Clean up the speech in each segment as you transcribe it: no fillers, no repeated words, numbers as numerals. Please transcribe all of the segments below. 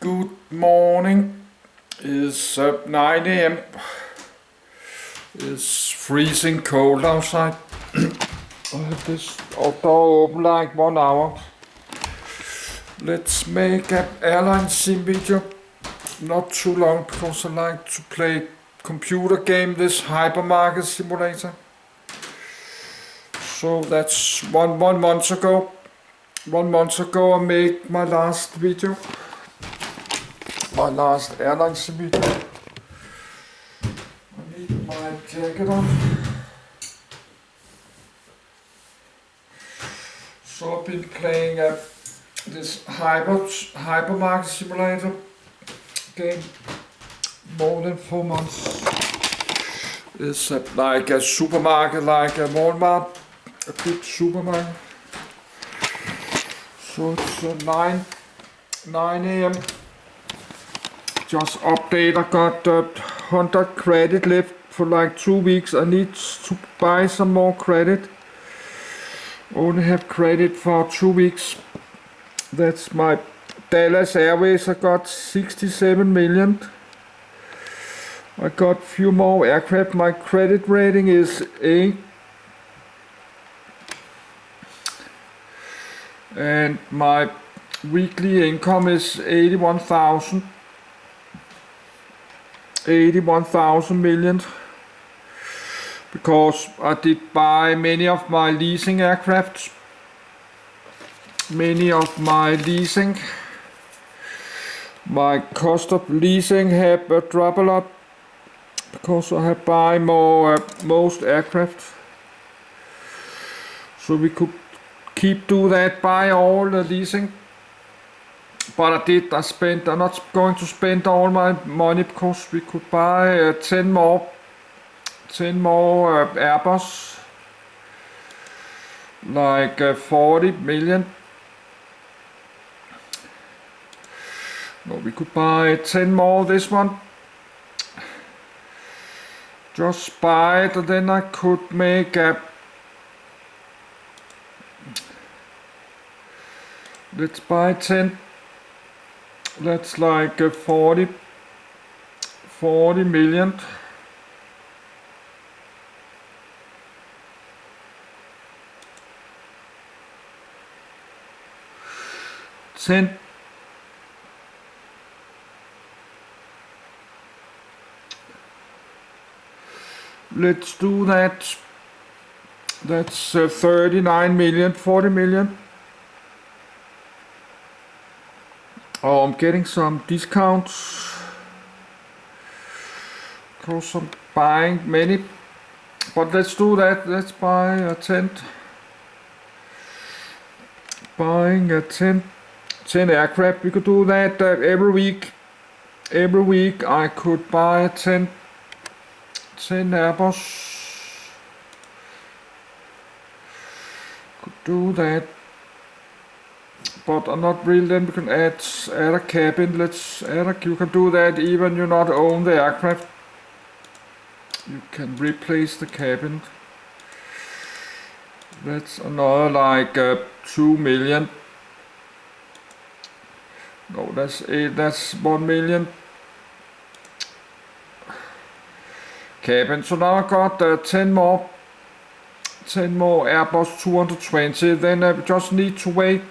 Good morning. It's 9 a.m. It's freezing cold outside. I have this door open like 1 hour. Let's make an Airlinesim video. Not too long because I like to play computer game, this hypermarket simulator. So that's one month ago. 1 month ago I made my last video. My last Airlinesim video. I need my jacket on. So I've been playing this hypermarket simulator game more than 4 months. It's like a supermarket, like a Walmart, a big supermarket. So it's 9 a.m. Just update, I got 100 credit left for like 2 weeks. I need to buy some more credit. Only have credit for 2 weeks. That's my Dallas Airways. I got 67 million. I got few more aircraft. My credit rating is A. And my weekly income is 81,000 million, because I did buy many of my leasing aircraft. My cost of leasing have dropped a lot because I have buy more most aircraft. So we could do that, buy all the leasing. But I'm not going to spend all my money because we could buy 10 more Airbus, like 40 million. No, we could buy 10 more this one. Just buy it, and then I could make let's buy 10. That's like 40 million. Let's do that. That's 39 million, 40 million. Oh, I'm getting some discounts because I'm buying many. But let's do that. Let's buy a 10. Buying a 10 aircraft. We could do that every week. Every week I could buy 10 Airbus. Could do that. But I'm not really. Then we can add a cabin. You can do that even you not own the aircraft. You can replace the cabin. That's another like 2 million. No, that's 1 million. Cabin. So now I got 10 more Airbus 220. Then I just need to wait.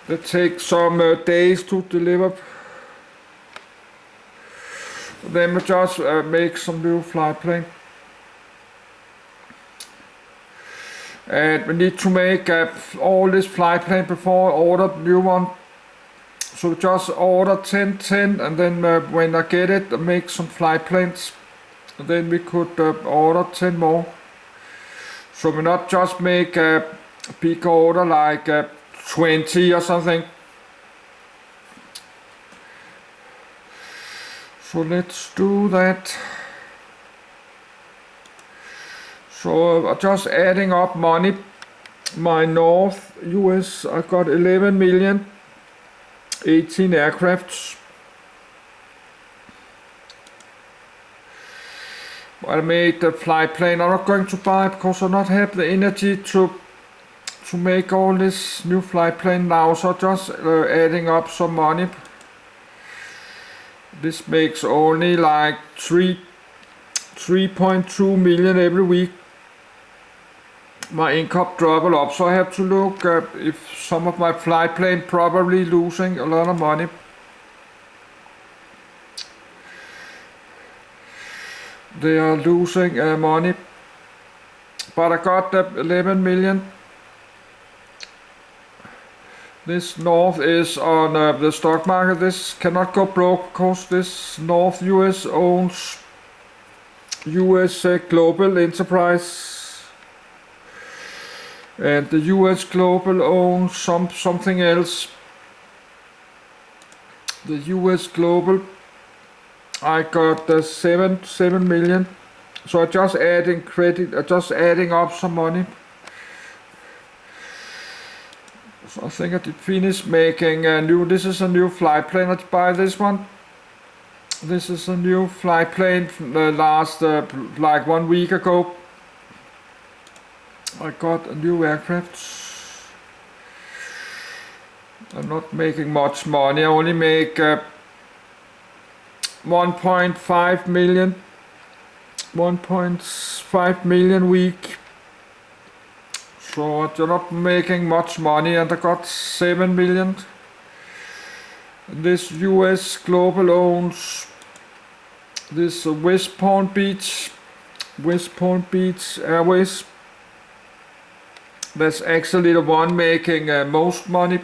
That takes some days to deliver. Then we just make some new flight plane. And we need to make all this flight plane before I order the new one. So just order 10, and then when I get it, I make some flight planes. And then we could order 10 more. So we not just make a big order like 20 or something. So let's do that. So I'm just adding up money. My North US, I got 11 million, 18 aircrafts. I made the flight plane. I'm not going to buy it because I not have the energy to to make all this new flight plane now, so just adding up some money. This makes only like 3.2 million every week. My income double up, so I have to look if some of my flight plane probably losing a lot of money. They are losing money, but I got 11 million. This North is on the stock market. This cannot go broke because this North US owns US Global Enterprise, and the US Global owns something else. The US Global, I got 7 million. So I just adding credit, just adding up some money. So I think I did finish making a new. This is a new flight plane. I buy this one. This is a new flight plane from last like 1 week ago. I got a new aircraft. I'm not making much money. I only make 1.5 million. 1.5 million week. So you're not making much money, and I got 7 million. This US Global owns this West Palm Beach Airways. That's actually the one making most money.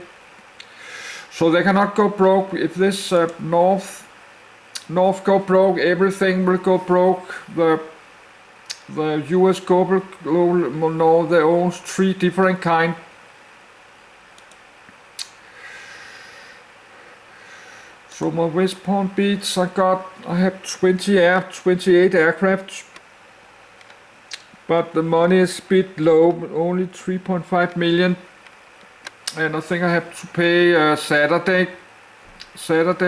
So they cannot go broke. If this North go broke, everything will go broke. The US Global, no, they own 3 different kind. So my West Palm Beach, I have 28 aircraft, but the money is a bit low, only 3.5 million, and I think I have to pay Saturday.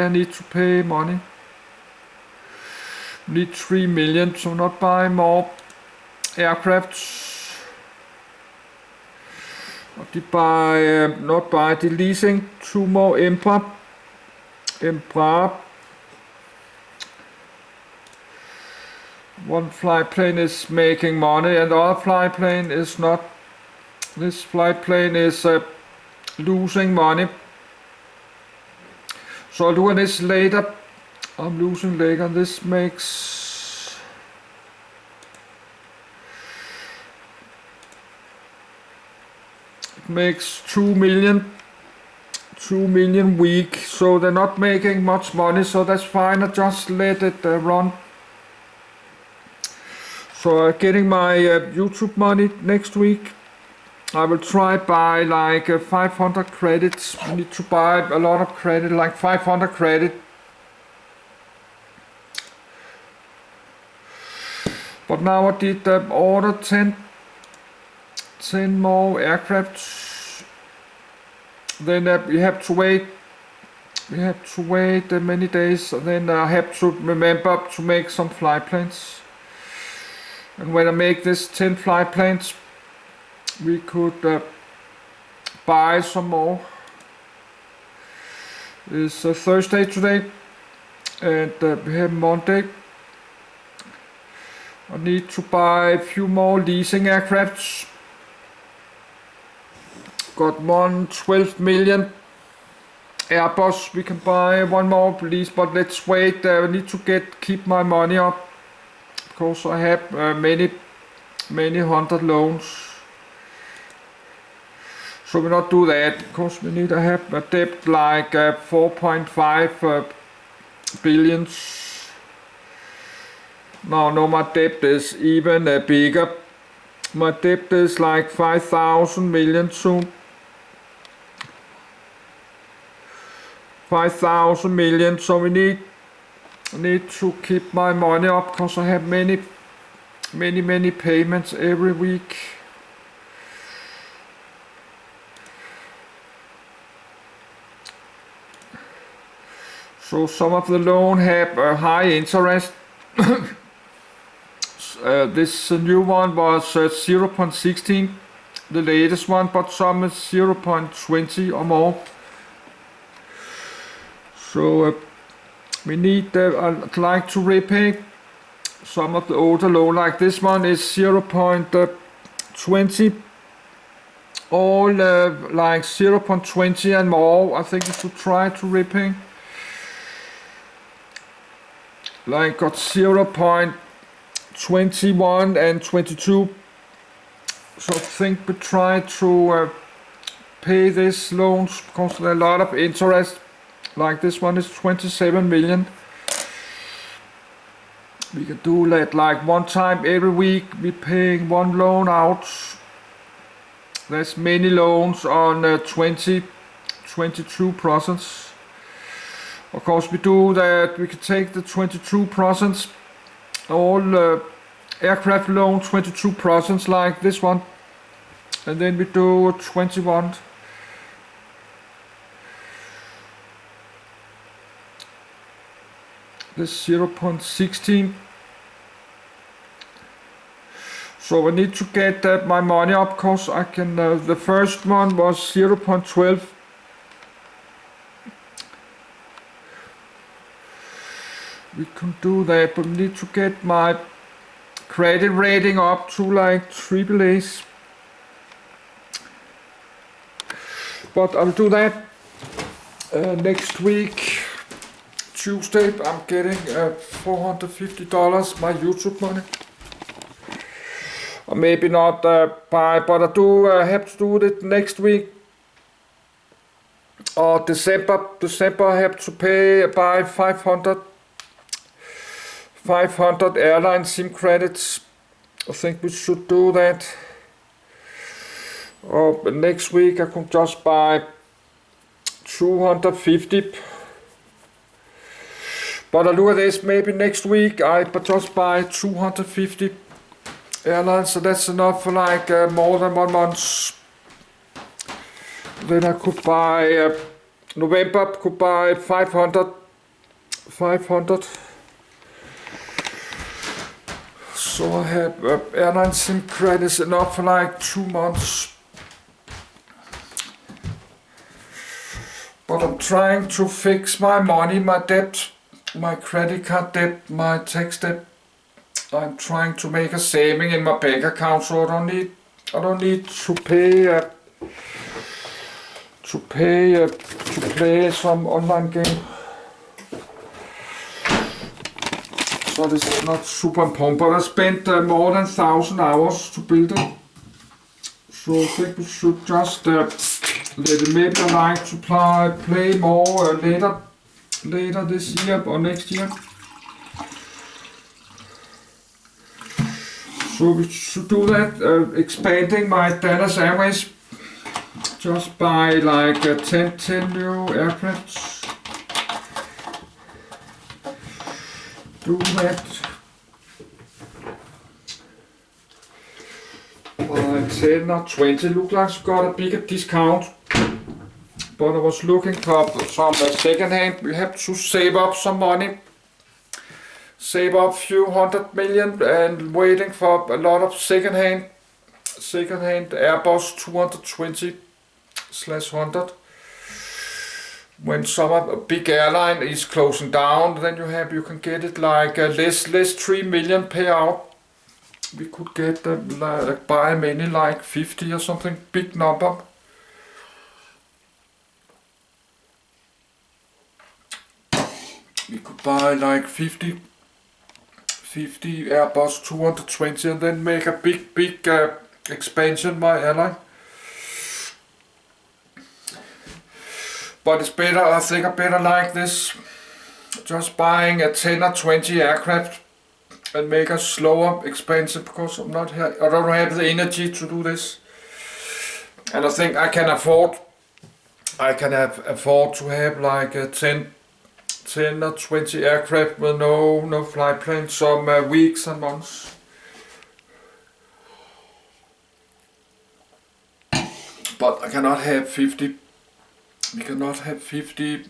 I need to pay money. Need 3 million, so not buy more aircrafts. Not buy the leasing 2 more Embraer. One flight plane is making money and the other flight plane is not. This flight plane is losing money. So I'll do this later. I'm losing later. This makes 2 million week, so they're not making much money, so that's fine. I just let it run. So I'm getting my YouTube money next week. I will try buy like 500 credits. I need to buy a lot of credit, like 500 credit. But now I did order 10 more aircrafts. Then we have to wait. Many days. And then I have to remember to make some flight planes. And when I make this 10 flight planes, we could buy some more. It's Thursday today, and we have Monday. I need to buy a few more leasing aircrafts. Got 12 million Airbus. We can buy one more lease, but let's wait. I need to keep my money up because I have many hundred loans. So we not do that because we need to have a debt like 4.5 billion. No, my debt is even bigger. My debt is like 5,000 million soon. 5,000 million. So we need to keep my money up because I have many payments every week. So some of the loan have a high interest. This new one was 0.16. the latest one, but some is 0.20 or more. So we need, I'd like to repay some of the older loan, like this one is 0.20, all like 0.20 and more. I think we should try to repay. Like got 0.21 and 22. So I think we try to pay these loans because there's a lot of interest. Like this one is 27 million. We can do that like one time every week. We paying one loan out. There's many loans on 22%. Of course we do that. We can take the 22%, all aircraft loan 22% like this one, and then we do 21. This 0.16. So I need to get my money up because I can, the first one was 0.12. We can do that, but we need to get my credit rating up to like AAA. But I'll do that next week. Tuesday, I'm getting $450, my YouTube money. Or maybe not by, but I do have to do it next week. Or December I have to pay by 500 Airlinesim credits. I think we should do that. Or next week I can just buy 250. But I look at this, maybe next week I just buy 250 airlines, so that's enough for like more than 1 month. Then I could buy, November could buy 500. So I have Airlinesim credits enough for like 2 months. But I'm trying to fix my money, my debt. My credit card debt, my tax debt. I'm trying to make a saving in my bank account, so I don't need to pay to play some online game. So this is not super important, but I spent more than 1,000 hours to build it. So I think we should just let it. Maybe I like to play more later this year or next year. So we should do that, expanding my Dallas Airways, just buy like 10 new aircrafts. Do that. Buy 10 or 20, look like it's got a bigger discount. But I was looking for some second hand. We have to save up some money. Save up few 100 million and waiting for a lot of second hand Airbus 220-100. When a big airline is closing down, then you can get it like less 3 million payout. We could get like buy many like 50 or something, big number. We could buy like 50 Airbus 220 and then make a big expansion my airline. But it's better, I think I better like this. Just buying a 10 or 20 aircraft and make a slower expansion because I don't have the energy to do this. And I think I can afford to have like a 10 or 20 aircraft with no flight plan, some weeks and months. But I cannot have 50. We cannot have 50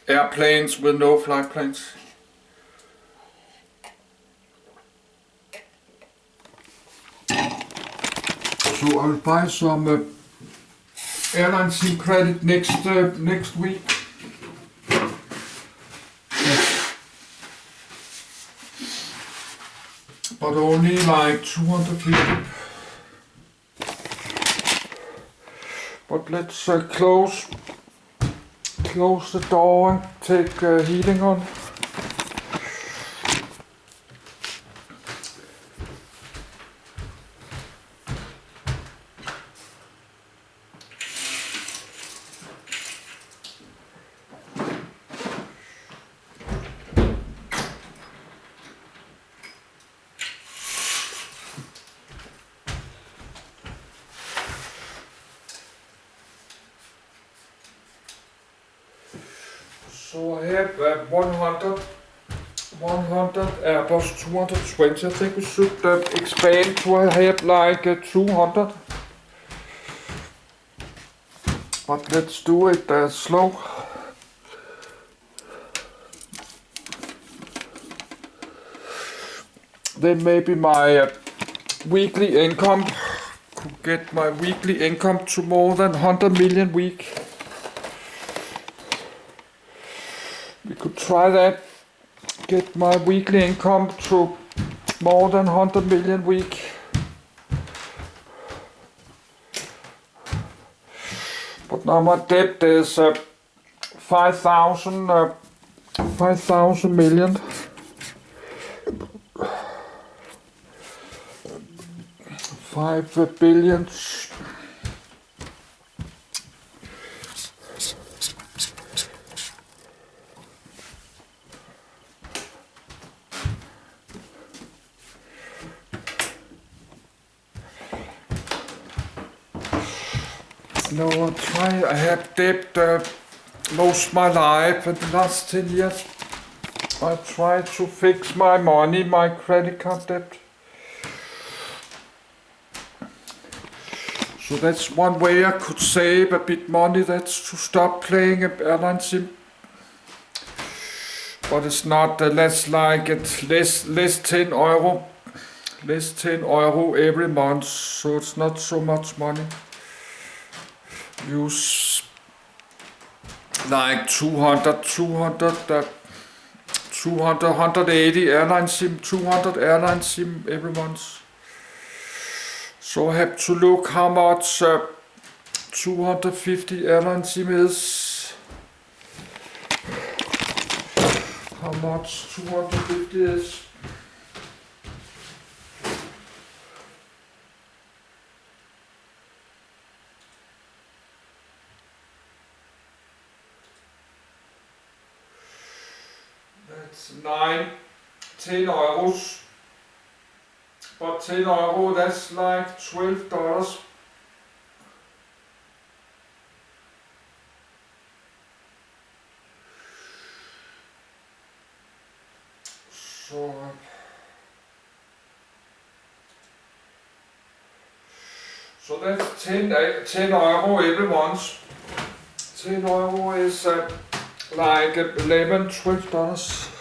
airplanes with no flight plans. So I will buy some Airlinesim credit next week. But only like 250. But let's close the door and take heating on. So I have 100 Airbus 220. I think we should expand to have like 200. But let's do it slow. Then maybe my weekly income could get my weekly income to more than 100 million week. We could try that, get my weekly income to more than 100 million week. But now my debt is 5,000 million. 5 billion. No, I have debt most my life in the last 10 years. I try to fix my money, my credit card debt. So that's one way I could save a bit money, that's to stop playing Airlinesim. But it's not less like less 10 euro. Less 10 euro every month, so it's not so much money. Use like 180 Airlinesim, 200 Airlinesim every month. So I have to look how much 250 Airlinesim is. How much 250 is. That's 10 euros. But 10 euro, that's like $12. So that's 10 euro every month. 10 euro is like $11-12.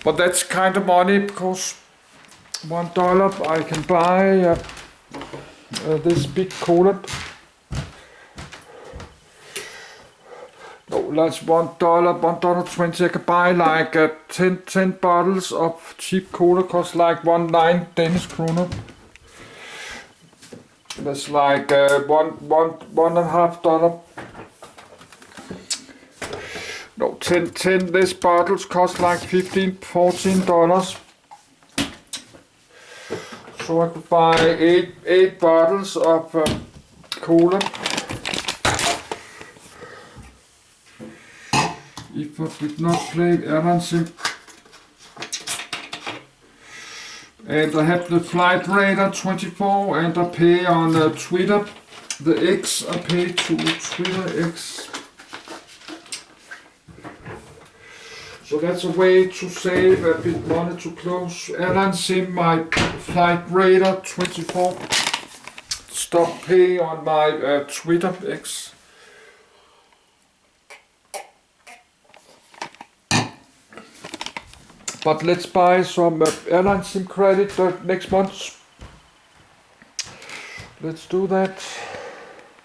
But that's kind of money because $1 I can buy this big cola. No, that's $1.20. I can buy like 10 bottles of cheap cola, cost like 1.9 Danish kroner. That's like $1.50. No, 10 these bottles cost like $14. So I could buy 8 bottles of cola. If I did not play Airlinesim. And I have the flight radar 24 and I pay on Twitter. The X I pay to Twitter X. So that's a way to save a bit money to close Airlinesim, my flight radar 24. Stop pay on my Twitter X. But let's buy some Airlinesim credit next month. let's do that.